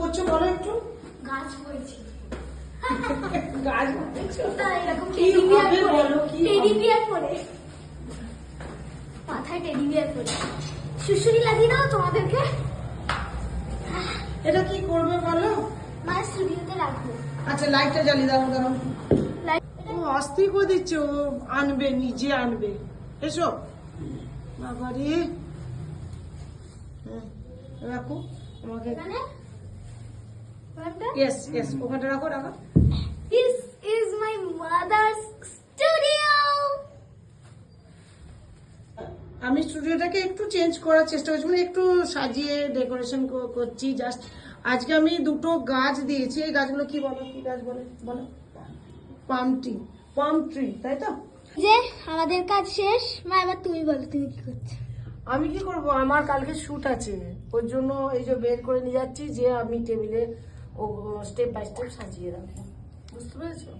করছো বলো একটু। গাছ বইছি। গাছ বলছো? এরকম কি টেডি বিয়ার হবে পরে, বলো, কি টেডি হবে? বিয়ার পরে, মাথায় টেডি বিয়ার পরে শুশুরি লাগিয়ে দাও তোমাদেরকে। এটা কি করবে বলো? মায়ের স্টুডিওতে রাখবো। আচ্ছা লাইটটা জ্বালিয়ে দাও দাঁড়াও। লাইট ও অস্থির করে দিচ্ছে, ও আনবে, নিজে আনবে। এসো বাবারে। হ্যাঁ রাখো আমাকে। এখানে ইয়েস ইয়েস, ওখানটা রাখো রাখো। This is my mother's studio. আমি স্টুডিওটাকে একটু চেঞ্জ করার চেষ্টা করছি, মানে একটু সাজিয়ে ডেকোরেশন করছি জাস্ট। আজকে আমি দুটো গাছ দিয়েছি, এই গাছগুলো কি বলো, কি গাছ বলে বলো? পাম ট্রি, তাই তো? যে আমাদের কাজ শেষ। মা এবার তুমি বলো তুমি কি করছো? আমি কি করব, আমার কালকে শুট আছে, ওর জন্য এই যে বের করে নিয়ে যাচ্ছি, যে আমি টেবিলে ও স্টেপ বাই স্টেপ সাজিয়ে রাখবো। বুঝতে পেরেছো?